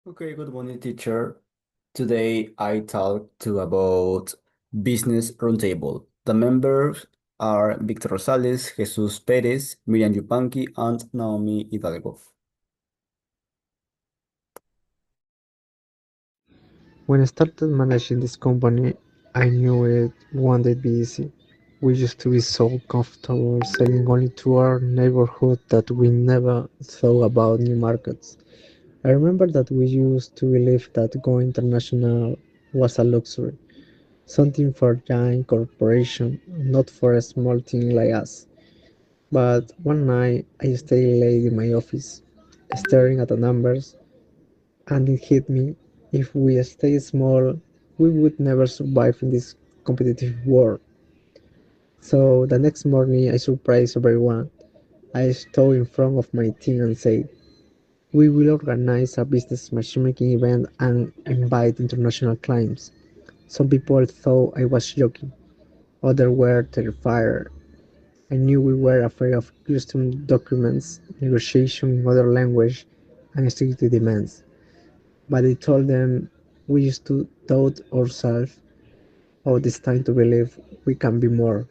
Okay, good morning, teacher. Today I talk to about business roundtable. The members are Victor.R.R.C, Jesus Perez, Miriam Yupanqui, and Naomi Hidalgo. When I started managing this company, I knew it wouldn't be easy. We used to be so comfortable selling only to our neighborhood that we never thought about new markets. I remember that we used to believe that going international was a luxury, something for giant corporations, not for a small team like us. But one night I stayed late in my office, staring at the numbers, and it hit me: if we stay small, we would never survive in this competitive world. So the next morning, I surprised everyone. I stood in front of my team and said, "We will organize a business matchmaking event and invite international clients." Some people thought I was joking, others were terrified. I knew we were afraid of custom documents, negotiation in other language, and strict demands. But I told them we used to doubt ourselves. Oh, it's time to believe we can be more.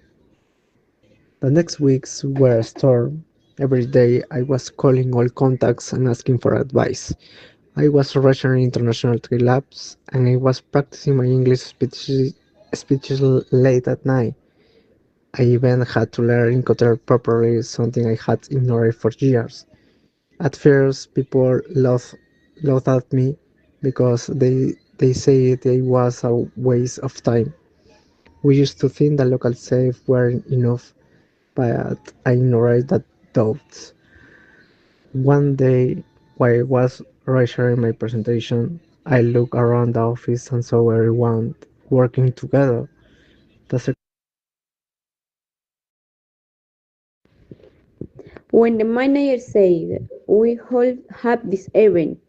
The next weeks were a storm. Every day I was calling all contacts and asking for advice. I was rushing international trade labs and I was practicing my English speeches late at night. I even had to learn Incoterm properly, something I had ignored for years. At first, people laughed at me because they said it was a waste of time. We used to think that local sales weren't enough, but I ignored that doubt. One day, while I was rehearsing my presentation, I looked around the office and saw everyone working together. The When the manager said, "We will have this event,"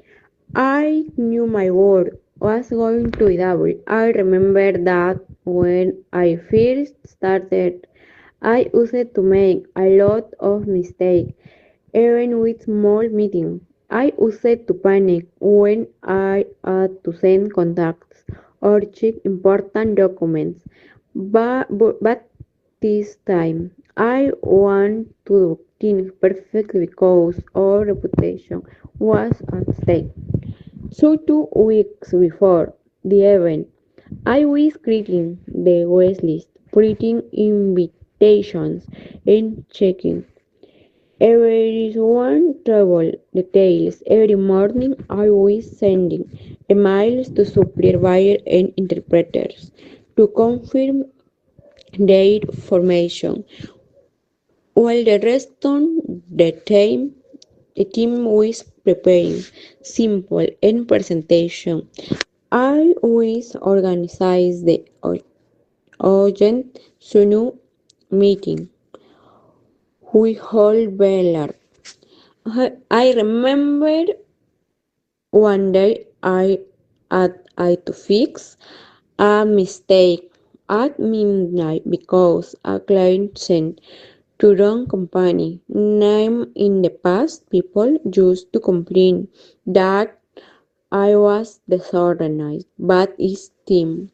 I knew my word was going to double. I remember that when I first started, I used to make a lot of mistakes, even with small meetings. I used to panic when I had to send contacts or check important documents. But this time, I want to do things perfectly because our reputation was at stake. So 2 weeks before the event, I was creating the guest list, printing invitations, and checking everyone travel details. Every morning, I was sending emails to supervisors and interpreters to confirm their formation, while the rest of the team was preparing simple and presentation. I always organize the urgent Sunu meeting we hold Beller. I remember one day I had to fix a mistake at midnight because a client sent to wrong company name. In the past, people used to complain that I was disorganized, but his team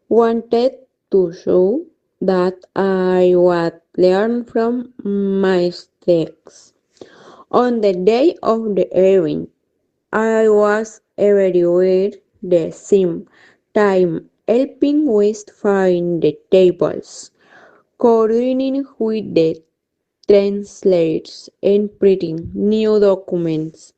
wanted to show that I would learn from my mistakes. On the day of the event, I was everywhere the same time, helping with find the tables, coordinating with the translators, and printing new documents.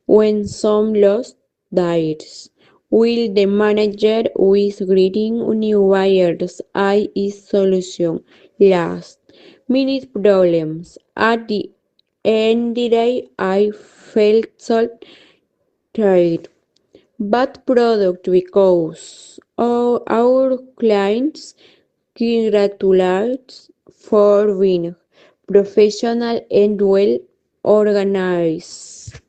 When some lost diets, while the manager was greeting new buyers, I is solution last minute problems. At the end of the day, I felt so tired but product because our clients congratulate for being professional and well organized.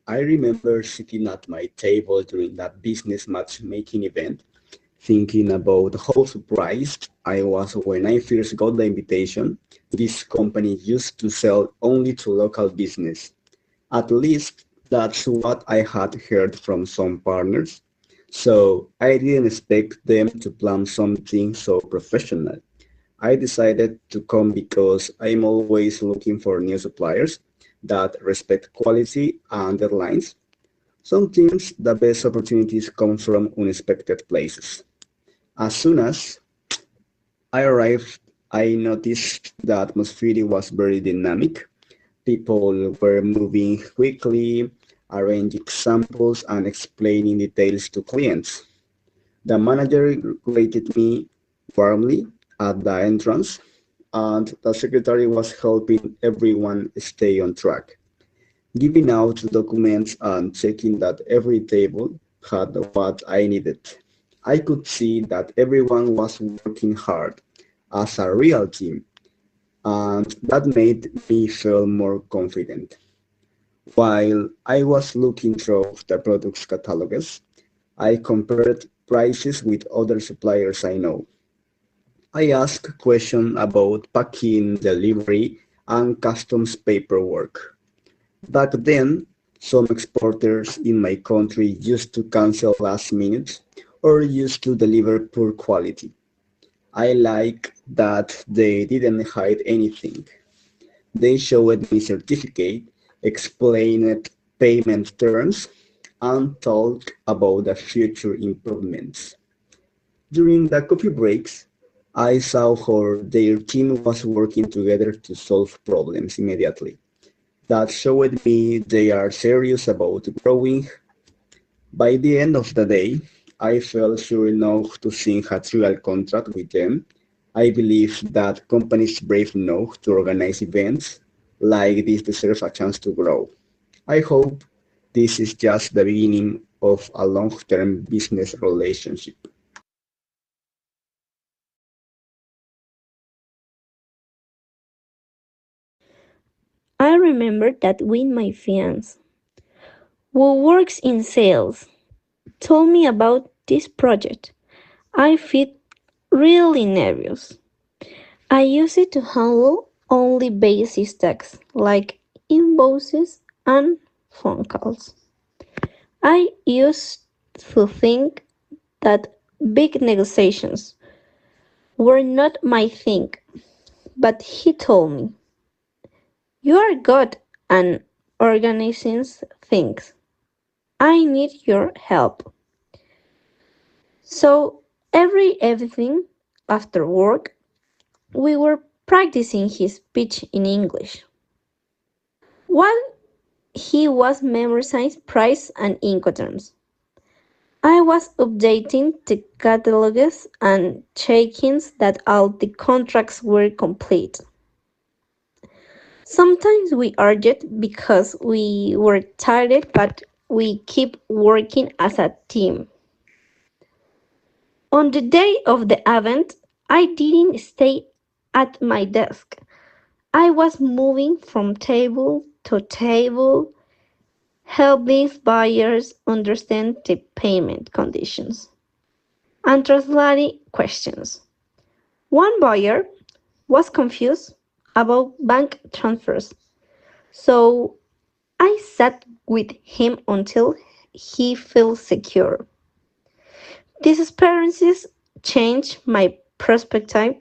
I remember sitting at my table during that business matchmaking event. thinking about how surprised I was when I first got the invitation. This company used to sell only to local business. At least that's what I had heard from some partners. So I didn't expect them to plan something so professional. I decided to come because I'm always looking for new suppliers that respect quality and deadlines. Sometimes the best opportunities come from unexpected places. As soon as I arrived, I noticed the atmosphere was very dynamic. People were moving quickly, arranging samples, and explaining details to clients. The manager greeted me warmly at the entrance, and the secretary was helping everyone stay on track, giving out documents and checking that every table had what I needed. I could see that everyone was working hard as a real team, and that made me feel more confident. While I was looking through the products catalogs, I compared prices with other suppliers I know. I asked questions about packing, delivery, and customs paperwork. Back then, some exporters in my country used to cancel last minute or used to deliver poor quality. I like that they didn't hide anything. They showed me certificate, explained payment terms, and talked about the future improvements. During the coffee breaks, I saw how their team was working together to solve problems immediately. That showed me they are serious about growing. By the end of the day, I felt sure enough to sign a trial contract with them. I believe that companies brave enough to organize events like this deserve a chance to grow. I hope this is just the beginning of a long-term business relationship. I remember that when my fiance, who works in sales, told me about this project, I felt really nervous. I use it to handle only basic tasks like invoices and phone calls. I used to think that big negotiations were not my thing, but he told me, "You are good at organizing things. I need your help." So every evening after work, we were practicing his speech in English. While he was memorizing price and Incoterms, I was updating the catalogs and checking that all the contracts were complete. Sometimes we argued because we were tired, but we keep working as a team. On the day of the event, I didn't stay at my desk. I was moving from table to table, helping buyers understand the payment conditions and translating questions. One buyer was confused about bank transfers, so I sat with him until he felt secure. These experiences changed my perspective.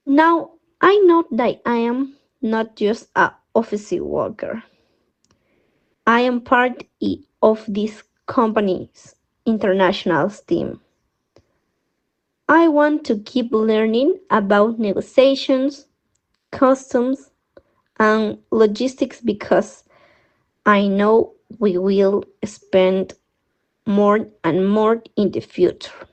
Now I know that I am not just a office worker. I am part of this company's international team. I want to keep learning about negotiations, customs, and logistics because I know we will spend more and more in the future.